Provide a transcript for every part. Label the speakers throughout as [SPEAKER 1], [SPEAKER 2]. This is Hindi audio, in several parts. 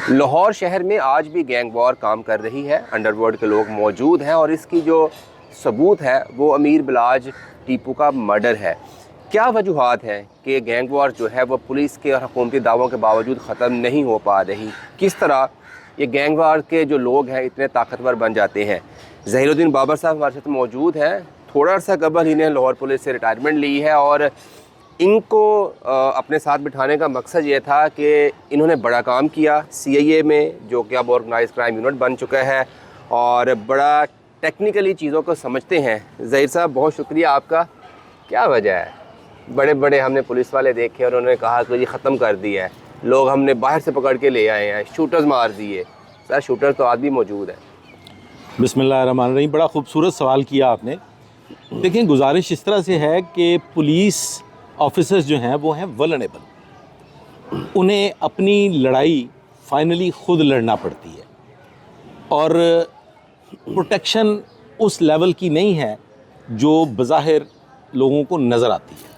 [SPEAKER 1] लाहौर शहर में आज भी गैंग वॉर काम कर रही है। अंडरवर्ल्ड के लोग मौजूद हैं और इसकी जो सबूत है वो अमीर बिलाज टीपू का मर्डर है। क्या वजूहात हैं कि गैंग वॉर जो है वो पुलिस के और हुकूमती दावों के बावजूद ख़त्म नहीं हो पा रही? किस तरह ये गैंग वॉर के जो लोग हैं इतने ताकतवर बन जाते हैं? ज़हीरुद्दीन बाबर साहब हमारे साथ मौजूद हैं। थोड़ा सा कबल इन्हें लाहौर पुलिस से रिटायरमेंट ली है और इनको अपने साथ बिठाने का मकसद ये था कि इन्होंने बड़ा काम किया CIA में, जो कि अब ऑर्गेनाइज क्राइम यूनिट बन चुका है और बड़ा टेक्निकली चीज़ों को समझते हैं। ज़हीर साहब, बहुत शुक्रिया आपका। क्या वजह है? बड़े बड़े हमने पुलिस वाले देखे और उन्होंने कहा कि ये ख़त्म कर दिया है, लोग हमने बाहर से पकड़ के ले आए हैं, शूटर्स मार दिए। सर, शूटर तो आज भी मौजूद है।
[SPEAKER 2] बिस्मिल्लाहिर्रहमानिर्रहीम। बड़ा खूबसूरत सवाल किया आपने। देखिए, गुजारिश इस तरह से है कि पुलिस ऑफिसर्स जो हैं वो हैं वल्नरेबल। उन्हें अपनी लड़ाई फाइनली ख़ुद लड़ना पड़ती है और प्रोटेक्शन उस लेवल की नहीं है जो बज़ाहिर लोगों को नज़र आती है।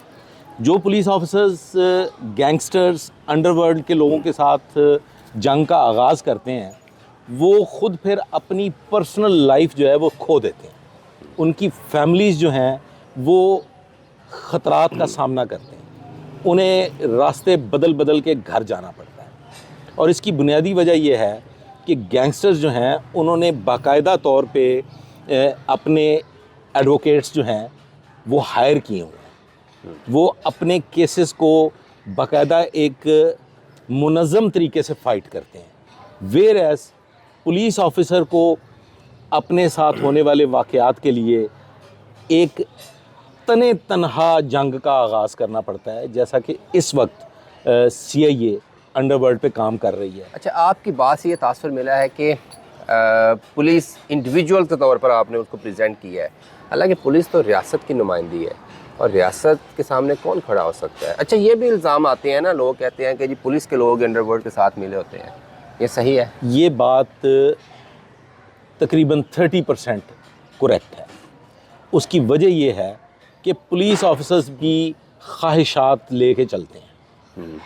[SPEAKER 2] जो पुलिस ऑफिसर्स गैंगस्टर्स अंडरवर्ल्ड के लोगों के साथ जंग का आगाज़ करते हैं वो ख़ुद फिर अपनी पर्सनल लाइफ जो है वो खो देते हैं। उनकी फैमिलीज़ जो हैं वो ख़तरात का सामना करते हैं, उन्हें रास्ते बदल बदल के घर जाना पड़ता है। और इसकी बुनियादी वजह यह है कि गैंगस्टर्स जो हैं उन्होंने बाकायदा तौर पे अपने एडवोकेट्स जो हैं वो हायर किए हुए हैं। वो अपने केसेस को बाकायदा एक मुनज़्ज़म तरीके से फ़ाइट करते हैं। वेयर एज़ पुलिस ऑफिसर को अपने साथ होने वाले वाक़यात के लिए एक तने तनहा जंग का आगाज़ करना पड़ता है, जैसा कि इस वक्त CIA अंडरवर्ल्ड पे काम कर रही है।
[SPEAKER 1] अच्छा, आपकी बात से ये तासुर मिला है कि पुलिस इंडिविजुअल के तौर पर आपने उसको प्रेजेंट किया है, हालांकि पुलिस तो रियासत की नुमाइंदी है और रियासत के सामने कौन खड़ा हो सकता है? अच्छा, ये भी इल्ज़ाम आते हैं ना, लोग कहते हैं कि जी पुलिस के लोग अंडरवर्ल्ड के साथ मिले होते हैं, ये सही है?
[SPEAKER 2] ये बात तकरीबन 30% करेक्ट है। उसकी वजह ये है कि पुलिस ऑफिसर्स भी ख्वाहिशात लेके चलते हैं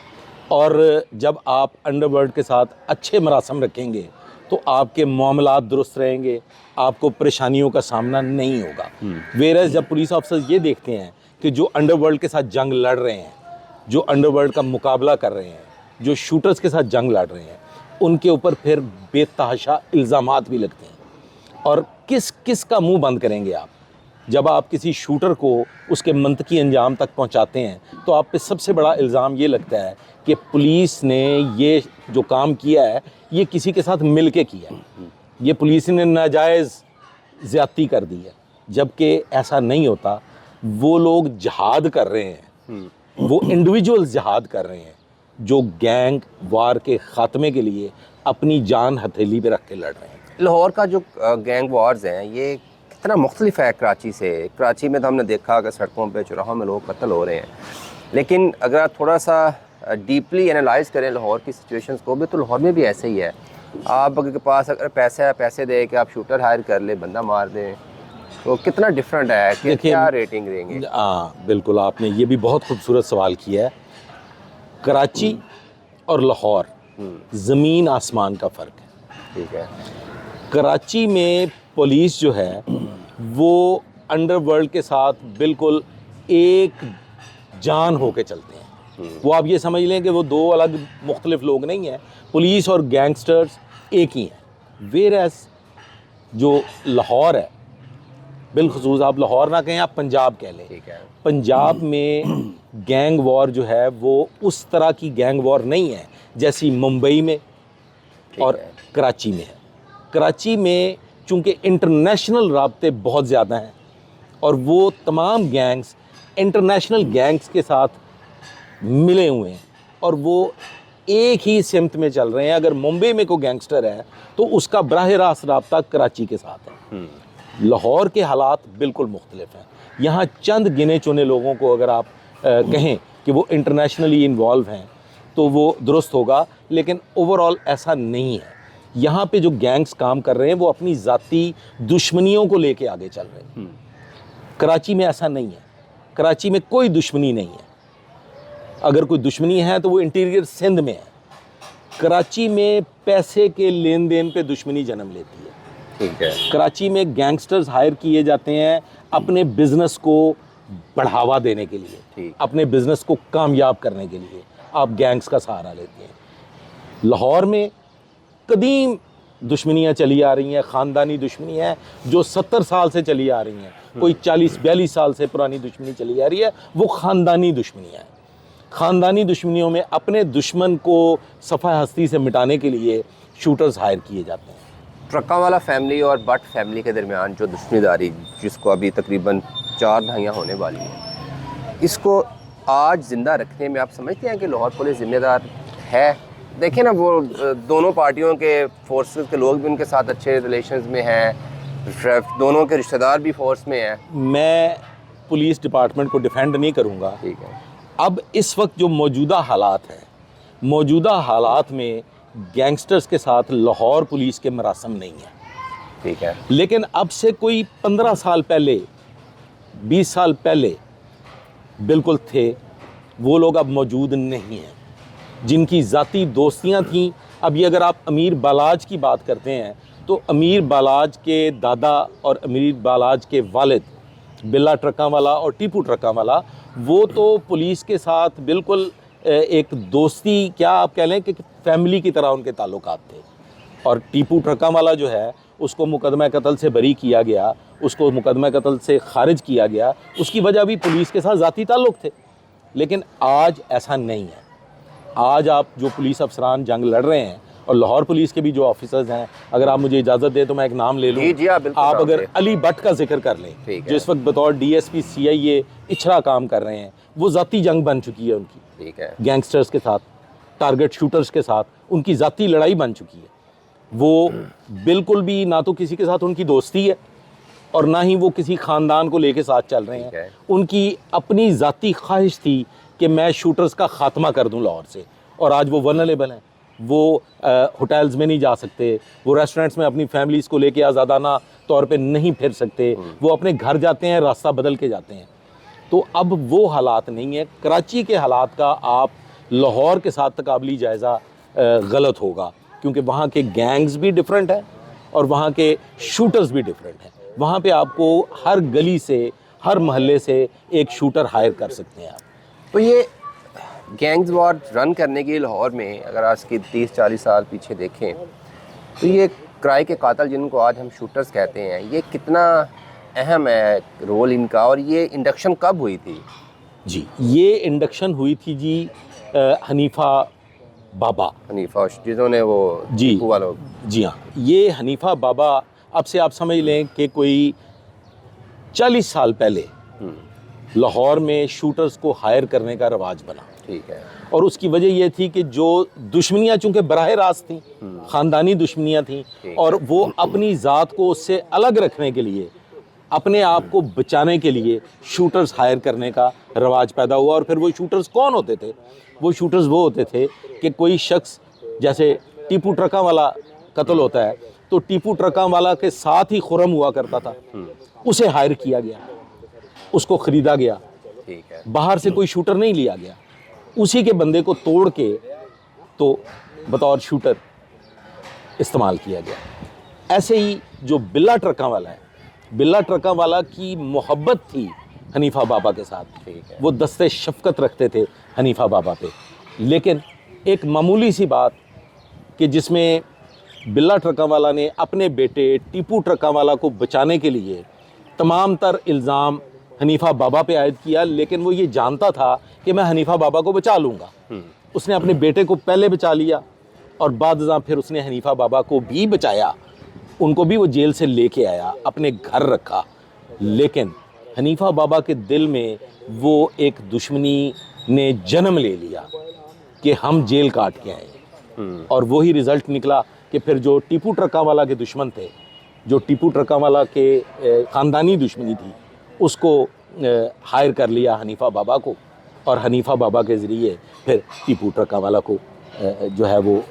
[SPEAKER 2] और जब आप अंडरवर्ल्ड के साथ अच्छे मरासम रखेंगे तो आपके मामलात दुरुस्त रहेंगे, आपको परेशानियों का सामना नहीं होगा। वेरएज़ जब पुलिस ऑफिसर्स ये देखते हैं कि जो अंडरवर्ल्ड के साथ जंग लड़ रहे हैं, जो अंडरवर्ल्ड का मुकाबला कर रहे हैं, जो शूटर्स के साथ जंग लड़ रहे हैं, उनके ऊपर फिर बेतहाशा इल्ज़ामात भी लगते हैं। और किस किस का मुंह बंद करेंगे आप? जब आप किसी शूटर को उसके मंतकी अंजाम तक पहुंचाते हैं तो आप पे सबसे बड़ा इल्ज़ाम ये लगता है कि पुलिस ने ये जो काम किया है ये किसी के साथ मिल के किया है, ये पुलिस ने नाजायज़ ज़्यादती कर दी है। जबकि ऐसा नहीं होता। वो लोग जिहाद कर रहे हैं, वो इंडिविजुअल जिहाद कर रहे हैं जो गैंग वार के ख़ात्मे के लिए अपनी जान हथेली पे रख के लड़ रहे हैं।
[SPEAKER 1] लाहौर का जो गैंग वॉर्स हैं ये कितना मुख्तलिफ है कराची से। कराची में तो हमने देखा कि सड़कों पे चौराहों में लोग कत्ल हो रहे हैं, लेकिन अगर आप थोड़ा सा डीपली एनालाइज करें लाहौर की सिचुएशंस को भी, तो लाहौर में भी ऐसे ही है। आप के पास अगर पैसे दे के आप शूटर हायर कर ले, बंदा मार दें, तो कितना डिफरेंट है कि क्या रेटिंग देंगे?
[SPEAKER 2] हाँ बिल्कुल, आपने ये भी बहुत खूबसूरत सवाल किया है। कराची और लाहौर ज़मीन आसमान का फ़र्क है।
[SPEAKER 1] ठीक है।
[SPEAKER 2] कराची में पुलिस जो है वो अंडरवर्ल्ड के साथ बिल्कुल एक जान होके चलते हैं। वो आप ये समझ लें कि वो दो अलग मुख्तलिफ लोग नहीं हैं, पुलिस और गैंगस्टर्स एक ही हैं। वेरएज़ जो लाहौर है, बिलखुसूस आप लाहौर ना कहें, आप पंजाब कह लें।
[SPEAKER 1] ठीक है।
[SPEAKER 2] पंजाब में गैंग वॉर जो है वो उस तरह की गैंग वॉर नहीं है जैसी मुंबई में और कराची में है। कराची में चूँकि इंटरनेशनल राब्ते बहुत ज़्यादा हैं और वो तमाम गैंग्स इंटरनेशनल गैंग्स के साथ मिले हुए हैं और वो एक ही सिमत में चल रहे हैं। अगर मुंबई में कोई गैंगस्टर है तो उसका बराह रास्त राब्ता कराची के साथ है। लाहौर के हालात बिल्कुल मुख्तलिफ हैं। यहाँ चंद गिने चुने लोगों को अगर आप कहें कि वो इंटरनेशनली इन्वॉल्व हैं तो वो दुरुस्त होगा, लेकिन ओवरऑल ऐसा नहीं है। यहाँ पे जो गैंग्स काम कर रहे हैं वो अपनी ज़ाती दुश्मनियों को लेके आगे चल रहे हैं। कराची में ऐसा नहीं है। कराची में कोई दुश्मनी नहीं है। अगर कोई दुश्मनी है तो वो इंटीरियर सिंध में है। कराची में पैसे के लेन देन पे दुश्मनी जन्म लेती है।
[SPEAKER 1] ठीक है।
[SPEAKER 2] कराची में गैंगस्टर्स हायर किए जाते हैं अपने बिजनेस को बढ़ावा देने के लिए,
[SPEAKER 1] ठीक।
[SPEAKER 2] अपने बिजनेस को कामयाब करने के लिए आप गैंग्स का सहारा लेते हैं। लाहौर में कदीम दुश्मनियाँ चली आ रही हैं, ख़ानदानी दुश्मनी है जो 70 साल से चली आ रही हैं, कोई 40-42 साल से पुरानी दुश्मनी चली आ रही है, वो ख़ानदानी दुश्मनियाँ हैं। ख़ानदानी दुश्मनियों में अपने दुश्मन को सफ़ा हस्ती से मिटाने के लिए शूटर्स हायर किए जाते हैं।
[SPEAKER 1] ट्रक्का वाला फैमिली और बट फैमिली के दरमियान जो दुश्मनीदारी, जिसको अभी तकरीबन 4 दहाइयाँ होने वाली है, इसको आज ज़िंदा रखने में आप समझते हैं कि लाहौर पुलिस ज़िम्मेदार है? देखें ना, वो दोनों पार्टियों के फोर्सेस के लोग भी उनके साथ अच्छे रिलेशंस में हैं, दोनों के रिश्तेदार भी फोर्स में हैं।
[SPEAKER 2] मैं पुलिस डिपार्टमेंट को डिफेंड नहीं करूँगा।
[SPEAKER 1] ठीक है।
[SPEAKER 2] अब इस वक्त जो मौजूदा हालात हैं, मौजूदा हालात में गैंगस्टर्स के साथ लाहौर पुलिस के मरासम नहीं है।
[SPEAKER 1] ठीक है।
[SPEAKER 2] लेकिन अब से कोई 15 साल पहले, 20 साल पहले बिल्कुल थे। वो लोग अब मौजूद नहीं हैं जिनकी ज़ाती दोस्तियां थीं। अभी अगर आप अमीर बालाज की बात करते हैं तो अमीर बालाज के दादा और अमीर बालाज के वालिद बिल्ला ट्रक्का वाला और टीपू ट्रक्का वाला, वो तो पुलिस के साथ बिल्कुल एक दोस्ती, क्या आप कह लें कि फैमिली की तरह उनके ताल्लुकात थे। और टीपू ट्रक्का वाला जो है उसको मुकदमा कत्ल से बरी किया गया, उसको मुकदमा कत्ल से खारिज किया गया, उसकी वजह भी पुलिस के साथ ज़ाती ताल्लुक़ थे। लेकिन आज ऐसा नहीं है। आज आप जो पुलिस अफसरान जंग लड़ रहे हैं, और लाहौर पुलिस के भी जो ऑफिसर्स हैं, अगर आप मुझे इजाज़त दें तो मैं एक नाम ले लूँ।
[SPEAKER 1] जी,
[SPEAKER 2] आप अगर अली भट्ट का जिक्र कर लें, जो इस वक्त बतौर DSP CIA इछरा काम कर रहे हैं, वो ज़ाती जंग बन चुकी है उनकी।
[SPEAKER 1] ठीक है। गैंगस्टर्स
[SPEAKER 2] के साथ, टारगेट शूटर्स के साथ उनकी ज़ाती लड़ाई बन चुकी है। वो बिल्कुल भी ना तो किसी के साथ उनकी दोस्ती है और ना ही वो किसी ख़ानदान को लेके साथ चल रहे हैं। उनकी अपनी ज़ाती ख्वाहिश थी कि मैं शूटर्स का ख़ात्मा कर दूं लाहौर से, और आज वो वल्नरेबल हैं। वो होटल्स में नहीं जा सकते, वो रेस्टोरेंट्स में अपनी फैमिलीज़ को लेके आज़ादाना तौर पे नहीं फिर सकते, वो अपने घर जाते हैं, रास्ता बदल के जाते हैं। तो अब वो हालात नहीं है। कराची के हालात का आप लाहौर के साथ तकाबली जायज़ा गलत होगा, क्योंकि वहाँ के गैंग्स भी डिफरेंट हैं और वहाँ के शूटर्स भी डिफरेंट हैं। वहाँ पे आपको हर गली से, हर महल्ले से एक शूटर हायर कर सकते हैं आप।
[SPEAKER 1] तो ये गैंग्स वॉर रन करने के लिए लाहौर में अगर आज की 30-40 साल पीछे देखें तो ये किराए के कातिल जिनको आज हम शूटर्स कहते हैं, ये कितना अहम है रोल इनका, और ये इंडक्शन कब हुई थी?
[SPEAKER 2] जी, ये इंडक्शन हुई थी जी हनीफा बाबा,
[SPEAKER 1] जिन्होंने वो
[SPEAKER 2] जी
[SPEAKER 1] वालों।
[SPEAKER 2] जी हाँ, ये हनीफा बाबा, अब से आप समझ लें कि कोई 40 साल पहले लाहौर में शूटर्स को हायर करने का रवाज बना।
[SPEAKER 1] ठीक है।
[SPEAKER 2] और उसकी वजह यह थी कि जो दुश्मनियाँ चूँकि बराह रास्त थीं, ख़ानदानी दुश्मनियाँ थीं, और वो अपनी ज़ात को उससे अलग रखने के लिए, अपने आप को बचाने के लिए शूटर्स हायर करने का रवाज पैदा हुआ। और फिर वो शूटर्स कौन होते थे? वो शूटर्स वो होते थे कि कोई शख्स, जैसे टीपू ट्रक्का वाला कत्ल होता है तो टीपू ट्रक्का वाला के साथ ही खुरम हुआ करता था, उसे हायर किया गया, उसको ख़रीदा गया।
[SPEAKER 1] ठीक है।
[SPEAKER 2] बाहर से कोई शूटर नहीं लिया गया, उसी के बंदे को तोड़ के तो बतौर शूटर इस्तेमाल किया गया। ऐसे ही जो बिल्ला ट्रक्का वाला है, बिल्ला ट्रक्का वाला की मोहब्बत थी हनीफा बाबा के साथ।
[SPEAKER 1] ठीक है।
[SPEAKER 2] वो दस्ते शफ़क़त रखते थे हनीफा बाबा पे। लेकिन एक मामूली सी बात कि जिसमें बिल्ला ट्रक्का वाला ने अपने बेटे टीपू ट्रक्का वाला को बचाने के लिए तमाम तर इल्ज़ाम हनीफा बाबा पे आयद किया, लेकिन वो ये जानता था कि मैं हनीफा बाबा को बचा लूँगा। उसने अपने बेटे को पहले बचा लिया और बाद फिर उसने हनीफा बाबा को भी बचाया, उनको भी वो जेल से लेके आया, अपने घर रखा। लेकिन हनीफा बाबा के दिल में वो एक दुश्मनी ने जन्म ले लिया कि हम जेल काट के आए, और वही रिज़ल्ट निकला कि फिर जो टीपू ट्रक्का वाला के दुश्मन थे, जो टीपू ट्रक्का वाला के ख़ानदानी दुश्मनी थी, उसको हायर कर लिया हनीफा बाबा को, और हनीफा बाबा के ज़रिए फिर टीपू ट्रक्का वाला को जो है वो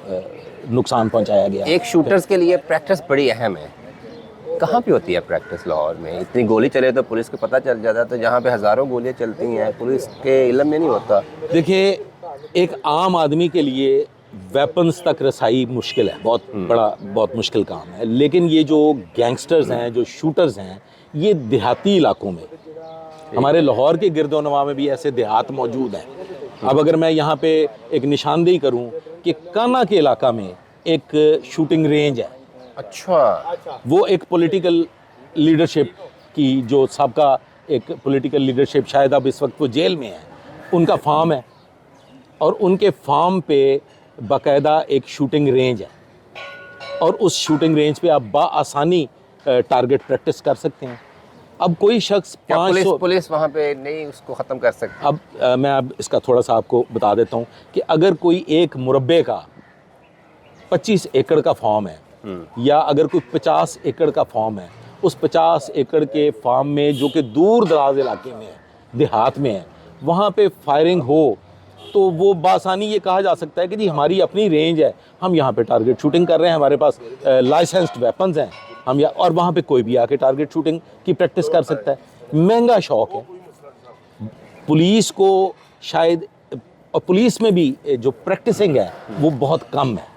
[SPEAKER 2] नुकसान पहुंचाया गया।
[SPEAKER 1] एक शूटर्स के लिए प्रैक्टिस बड़ी अहम है। कहाँ पे होती है प्रैक्टिस लाहौर में? इतनी गोली चले तो पुलिस को पता चल जाता है, तो जहाँ पे हज़ारों गोलियाँ चलती हैं पुलिस के इल्म में नहीं होता।
[SPEAKER 2] देखिए, एक आम आदमी के लिए वेपन्स तक रसाई मुश्किल है, बहुत मुश्किल काम है। लेकिन ये जो गैंगस्टर्स हैं, जो शूटर्स हैं, ये देहाती इलाकों में, हमारे लाहौर के गिरदोनवा में भी ऐसे देहात मौजूद हैं। अब अगर मैं यहाँ पे एक निशानदेही करूँ कि काना के इलाका में एक शूटिंग रेंज है।
[SPEAKER 1] अच्छा,
[SPEAKER 2] वो एक पॉलिटिकल लीडरशिप की, जो सबका एक पॉलिटिकल लीडरशिप, शायद अब इस वक्त वो जेल में है, उनका फार्म है, और उनके फार्म पे बाकायदा एक शूटिंग रेंज है, और उस शूटिंग रेंज पे आप बाआसानी टारगेट प्रैक्टिस कर सकते हैं। अब कोई शख्स 500
[SPEAKER 1] पुलिस वहाँ पे नहीं उसको ख़त्म कर सकती।
[SPEAKER 2] अब मैं अब इसका थोड़ा सा आपको बता देता हूँ कि अगर कोई एक मुरब्बे का 25 एकड़ का फार्म है, या अगर कोई 50 एकड़ का फार्म है, उस 50 एकड़ के फार्म में, जो कि दूर दराज इलाके में है, देहात में है, वहाँ पे फायरिंग हो, तो वो बासानी ये कहा जा सकता है कि जी हमारी अपनी रेंज है, हम यहाँ पे टारगेट शूटिंग कर रहे हैं, हमारे पास लाइसेंस्ड वेपन्स हैं, हम और वहाँ पे कोई भी आके टारगेट शूटिंग की प्रैक्टिस कर सकता है। महंगा शौक है पुलिस को शायद, और पुलिस में भी जो प्रैक्टिसिंग है वो बहुत कम है।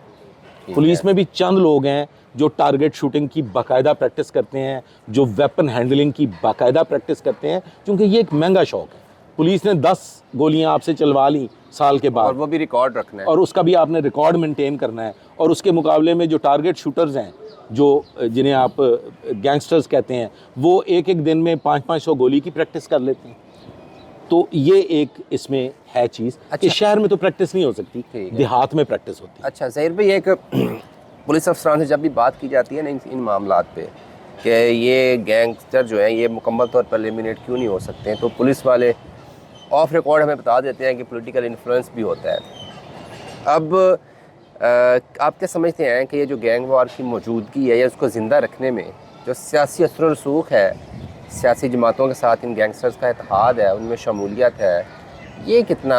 [SPEAKER 2] पुलिस में भी चंद लोग हैं जो टारगेट शूटिंग की बाकायदा प्रैक्टिस करते हैं, जो वेपन हैंडलिंग की बाकायदा प्रैक्टिस करते हैं, क्योंकि ये एक महंगा शौक है। पुलिस ने 10 गोलियां आपसे चलवा ली साल के बाद,
[SPEAKER 1] और वो भी रिकॉर्ड रखना है, और
[SPEAKER 2] उसका भी आपने रिकॉर्ड मेंटेन करना है। और उसके मुकाबले में जो टारगेट शूटर्स हैं, जो जिन्हें आप गैंगस्टर्स कहते हैं, वो एक एक दिन में 500-500 गोली की प्रैक्टिस कर लेते हैं। तो ये एक इसमें है चीज़। अच्छा, कि शहर में तो प्रैक्टिस नहीं हो सकती, देहात में प्रैक्टिस होती है।
[SPEAKER 1] अच्छा ज़हीर भाई, एक पुलिस अफसरान से जब भी बात की जाती है ना इन मामलात पे कि ये गैंगस्टर जो हैं ये मुकम्मल तौर पर एलिमिनेट क्यों नहीं हो सकते हैं, तो पुलिस वाले ऑफ रिकॉर्ड हमें बता देते हैं कि पॉलिटिकल इन्फ्लुएंस भी होता है। अब आप क्या समझते हैं कि ये जो गैंग वार की मौजूदगी है, या उसको ज़िंदा रखने में जो सियासी असर और रसूख है, सियासी जमातों के साथ इन गैंगस्टर्स का इत्तेहाद है, उनमें शमूलियत है, ये कितना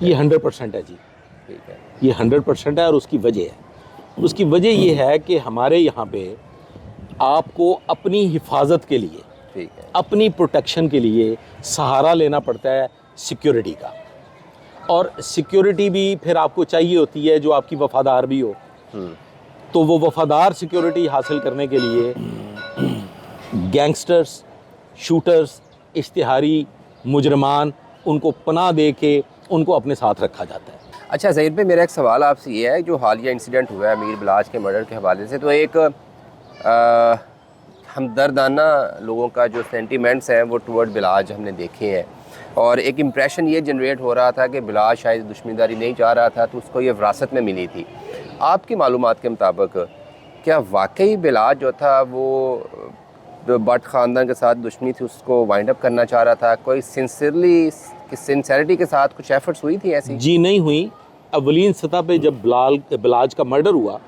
[SPEAKER 2] ये 100% है जी।
[SPEAKER 1] ठीक है,
[SPEAKER 2] ये 100% है, और उसकी वजह है, उसकी वजह ये है कि हमारे यहाँ पे आपको अपनी हिफाजत के लिए,
[SPEAKER 1] ठीक है,
[SPEAKER 2] अपनी प्रोटेक्शन के लिए सहारा लेना पड़ता है सिक्योरिटी का। और सिक्योरिटी भी फिर आपको चाहिए होती है जो आपकी वफादार भी हो। तो वो वफादार सिक्योरिटी हासिल करने के लिए गैंगस्टर्स, शूटर्स, इश्तिहारी मुजरमान, उनको पनाह दे के उनको अपने साथ रखा जाता है।
[SPEAKER 1] अच्छा ज़हीर भाई, मेरा एक सवाल आपसे ये है, जो हालिया इंसिडेंट हुआ है अमीर बिलाज के मर्डर के हवाले से, तो एक हमदर्दाना लोगों का जो सेंटिमेंट्स हैं वो टुवर्ड बिलाज हमने देखे हैं, और एक इम्प्रेशन ये जनरेट हो रहा था कि बिलाज शायद दुश्मनीदारी नहीं चाह रहा था, तो उसको ये विरासत में मिली थी। आपकी मालूमात के मुताबिक क्या वाकई बिलाज जो था वो भट्ट ख़ानदान के साथ दुश्मनी थी, उसको वाइंड अप करना चाह रहा था? कोई सिंसेरिटी के साथ कुछ एफर्ट्स हुई थी ऐसी?
[SPEAKER 2] जी नहीं हुई। अवलीन सतह पे जब बिलाज का मर्डर हुआ,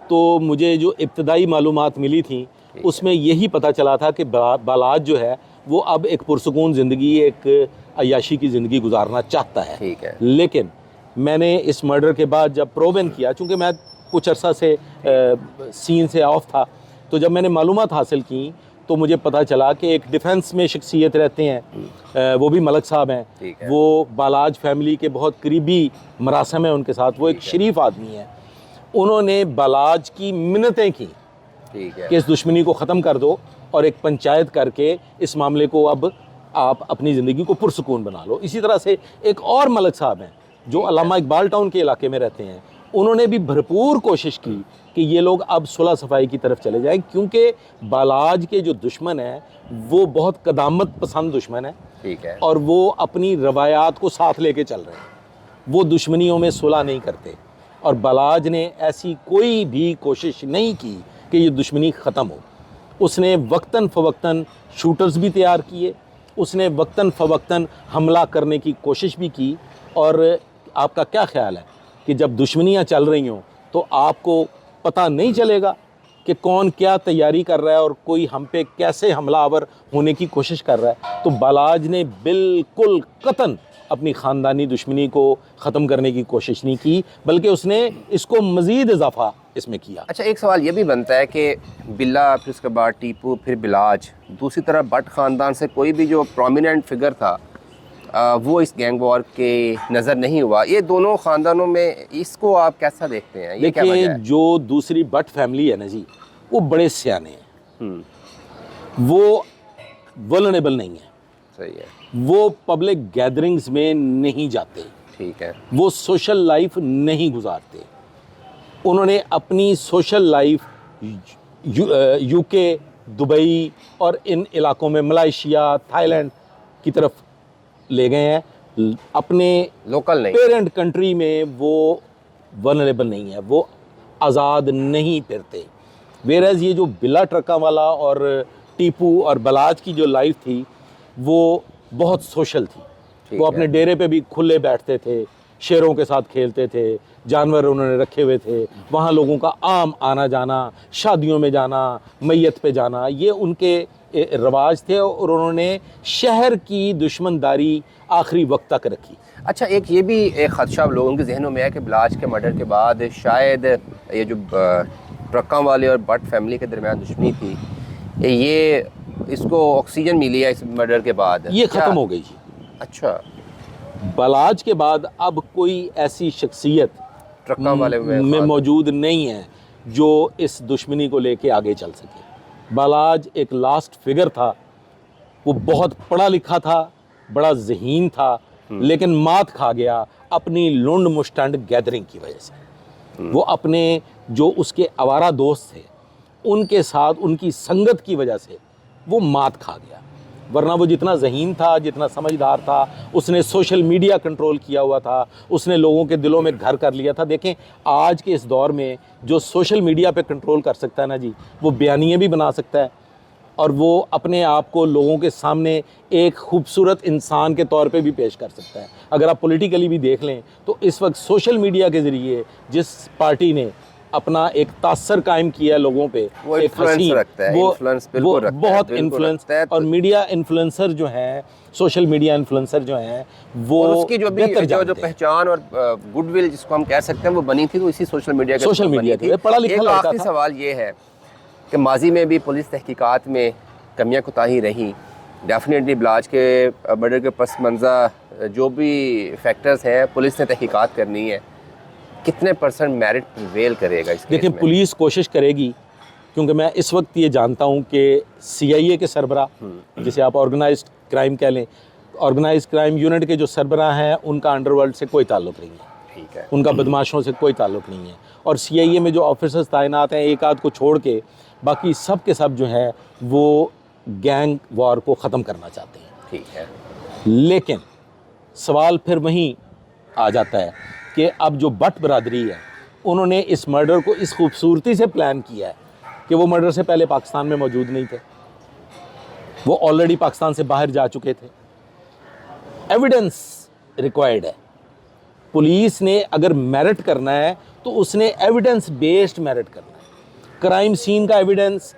[SPEAKER 2] तो मुझे जो इब्तदाई मालूमात मिली थी उसमें यही पता चला था कि बिलाज जो है वो अब एक पुरसुकून ज़िंदगी, एक अय्याशी की ज़िंदगी गुजारना चाहता है।
[SPEAKER 1] ठीक है।
[SPEAKER 2] लेकिन मैंने इस मर्डर के बाद जब प्रोबन किया, चूँकि मैं कुछ अर्सा से सीन से ऑफ था, तो जब मैंने मालूमात हासिल की तो मुझे पता चला कि एक डिफेंस में शख्सियत रहते हैं, वो भी मलक साहब हैं, वो बालाज फैमिली के बहुत करीबी मरासम है उनके साथ, वो एक शरीफ आदमी है। उन्होंने बालाज की मिन्नतें की कि इस दुश्मनी को ख़त्म कर दो और एक पंचायत करके इस मामले को अब आप अपनी ज़िंदगी को पुरसुकून बना लो। इसी तरह से एक और मलक साहब हैं जो अल्लामा इकबाल टाउन के इलाके में रहते हैं, उन्होंने भी भरपूर कोशिश की कि ये लोग अब सुलह सफाई की तरफ चले जाएं, क्योंकि बालाज के जो दुश्मन हैं वो बहुत कदामत पसंद दुश्मन है।
[SPEAKER 1] ठीक है।
[SPEAKER 2] और वो अपनी रवायात को साथ लेके चल रहे हैं, वो दुश्मनियों में सुलह नहीं करते। और बालाज ने ऐसी कोई भी कोशिश नहीं की कि ये दुश्मनी ख़त्म हो। उसने वक्तन फ़वक्तन शूटर्स भी तैयार किए, उसने वक्तन फ़वक्तन हमला करने की कोशिश भी की। और आपका क्या ख़्याल है कि जब दुश्मनियाँ चल रही हों तो आपको पता नहीं चलेगा कि कौन क्या तैयारी कर रहा है और कोई हम पे कैसे हमलावर होने की कोशिश कर रहा है? तो बालाज ने बिल्कुल कतन अपनी ख़ानदानी दुश्मनी को ख़त्म करने की कोशिश नहीं की, बल्कि उसने इसको मज़ीद इजाफा इसमें किया।
[SPEAKER 1] अच्छा, एक सवाल ये भी बनता है कि बिल्ला, फिर उसके बाद टीपू, फिर बिलाज, दूसरी तरफ भट्ट ख़ानदान से कोई भी जो प्रोमिनेंट फिगर था वो इस गैंग वॉर के नज़र नहीं हुआ। ये दोनों ख़ानदानों में इसको आप कैसा देखते हैं? ये क्या वजह
[SPEAKER 2] देखिए,
[SPEAKER 1] है?
[SPEAKER 2] जो दूसरी बट फैमिली है ना जी, वो बड़े सियाने हैं, वो वल्नरेबल नहीं है,
[SPEAKER 1] सही है,
[SPEAKER 2] वो पब्लिक गैदरिंग्स में नहीं जाते,
[SPEAKER 1] ठीक है,
[SPEAKER 2] वो सोशल लाइफ नहीं गुजारते। उन्होंने अपनी सोशल लाइफ यूके, दुबई और इन इलाकों में, मलाइशिया, थाईलैंड की तरफ ले गए हैं। अपने
[SPEAKER 1] लोकल नहीं,
[SPEAKER 2] पेरेंट कंट्री में वो वल्नरेबल नहीं है, वो आज़ाद नहीं फिरते। वेरएज़ ये जो बिला ट्रका वाला और टीपू और बलाज की जो लाइफ थी वो बहुत सोशल थी। वो अपने डेरे पे भी खुले बैठते थे, शेरों के साथ खेलते थे, जानवर उन्होंने रखे हुए थे, वहाँ लोगों का आम आना जाना, शादियों में जाना, मैयत पे जाना, ये उनके रवाज थे और उन्होंने शहर की दुश्मनदारी आखिरी वक्त तक रखी।
[SPEAKER 1] अच्छा, एक ये भी एक ख़दशा लोगों के जहनों में है कि बलाज के मर्डर के बाद शायद ये जो ट्रक्का वाले और बट फैमिली के दरमियान दुश्मनी थी, ये इसको ऑक्सीजन मिली है इस मर्डर के बाद,
[SPEAKER 2] ये ख़त्म हो गई जी।
[SPEAKER 1] अच्छा,
[SPEAKER 2] बलाज के बाद अब कोई ऐसी शख्सियत
[SPEAKER 1] ट्रक्का वाले
[SPEAKER 2] में मौजूद नहीं है जो इस दुश्मनी को लेके आगे चल सके। बलाज एक लास्ट फिगर था, वो बहुत पढ़ा लिखा था, बड़ा ज़हीन था, लेकिन मात खा गया अपनी लुंड मुश्तंड गैदरिंग की वजह से। वो अपने जो उसके आवारा दोस्त थे उनके साथ उनकी संगत की वजह से वो मात खा गया। वरना वो जितना ज़हीन था, जितना समझदार था, उसने सोशल मीडिया कंट्रोल किया हुआ था, उसने लोगों के दिलों में घर कर लिया था। देखें, आज के इस दौर में जो सोशल मीडिया पे कंट्रोल कर सकता है ना जी, वो बयानिए भी बना सकता है और वो अपने आप को लोगों के सामने एक खूबसूरत इंसान के तौर पे भी पेश कर सकता है। अगर आप पॉलिटिकली भी देख लें तो इस वक्त सोशल मीडिया के ज़रिए जिस पार्टी ने अपना एक तासर कायम किया है लोगों पे,
[SPEAKER 1] वो
[SPEAKER 2] एक
[SPEAKER 1] इन्फ्लुएंस रखता है, इन्फ्लुएंस बिल्कुल रखता है,
[SPEAKER 2] बहुत
[SPEAKER 1] बिल्कुल
[SPEAKER 2] इन्फ्लुएंस।
[SPEAKER 1] रखता है।
[SPEAKER 2] और मीडिया इन्फ्लुएंसर जो हैं, सोशल मीडिया इन्फ्लुएंसर जो हैं, वो
[SPEAKER 1] और उसकी जो भी
[SPEAKER 2] बेहतर
[SPEAKER 1] जो
[SPEAKER 2] जानते हैं।
[SPEAKER 1] पहचान और गुडविल जिसको हम कह सकते हैं वो बनी थी तो इसी सोशल मीडिया के
[SPEAKER 2] सोशल
[SPEAKER 1] थ्रू
[SPEAKER 2] मीडिया
[SPEAKER 1] बनी
[SPEAKER 2] के
[SPEAKER 1] थी।
[SPEAKER 2] पढ़ा लिखा
[SPEAKER 1] एक
[SPEAKER 2] लड़का
[SPEAKER 1] आखिरी
[SPEAKER 2] था।
[SPEAKER 1] सवाल ये है कि माजी में भी पुलिस तहकीकात में कमियां कोताही रही। डेफिनेटली बलाज के मर्डर के पस मंज़र जो भी फैक्टर्स हैं पुलिस ने तहकीकात करनी है। कितने % मेरिट प्रिवेल करेगा इस केस
[SPEAKER 2] देखिए,
[SPEAKER 1] में?
[SPEAKER 2] पुलिस कोशिश करेगी, क्योंकि मैं इस वक्त ये जानता हूँ कि CIA के सरबरा, जिसे आप ऑर्गेनाइज्ड क्राइम कह लें, ऑर्गेनाइज्ड क्राइम यूनिट के जो सरबरा हैं उनका अंडरवर्ल्ड से कोई ताल्लुक़ नहीं है,
[SPEAKER 1] ठीक है,
[SPEAKER 2] उनका बदमाशों से कोई ताल्लुक़ नहीं है। और CIA में जो ऑफिसर्स तैनात हैं, एक आध को छोड़ के बाकी सब के सब जो है वो गैंग वॉर को ख़त्म करना चाहते हैं।
[SPEAKER 1] ठीक है,
[SPEAKER 2] लेकिन सवाल फिर वहीं आ जाता है कि अब जो बट बरादरी है उन्होंने इस मर्डर को इस खूबसूरती से प्लान किया है कि वो मर्डर से पहले पाकिस्तान में मौजूद नहीं थे, वो ऑलरेडी पाकिस्तान से बाहर जा चुके थे। एविडेंस रिक्वायर्ड है। पुलिस ने अगर मेरिट करना है तो उसने एविडेंस बेस्ड मेरिट करना है। क्राइम सीन का एविडेंस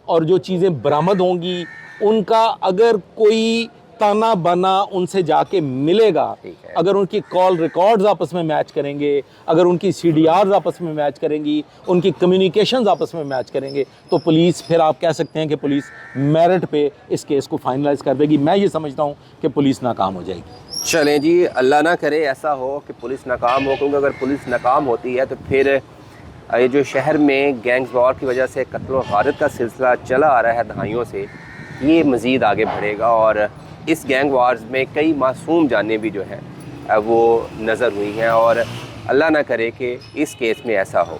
[SPEAKER 2] और जो चीज़ें बरामद होंगी उनका अगर कोई ताना बाना उनसे जाके मिलेगा, अगर उनकी कॉल रिकॉर्ड्स आपस में मैच करेंगे, अगर उनकी CDRs आपस में मैच करेंगी, उनकी कम्युनिकेशंस आपस में मैच करेंगे, तो पुलिस, फिर आप कह सकते हैं कि पुलिस मेरिट पे इस केस को फाइनलाइज कर देगी। मैं ये समझता हूँ कि पुलिस नाकाम हो जाएगी।
[SPEAKER 1] चलें जी, अल्लाह ना करे ऐसा हो कि पुलिस नाकाम हो, क्योंकि अगर पुलिस नाकाम होती है तो फिर ये जो शहर में गैंग वॉर की वजह से कत्ल और गारत का सिलसिला चला आ रहा है दहाइयों से, ये मज़ीद आगे बढ़ेगा और इस गैंग वार्स में कई मासूम जानें भी जो हैं वो नज़र हुई हैं और अल्लाह ना करे कि इस केस में ऐसा हो।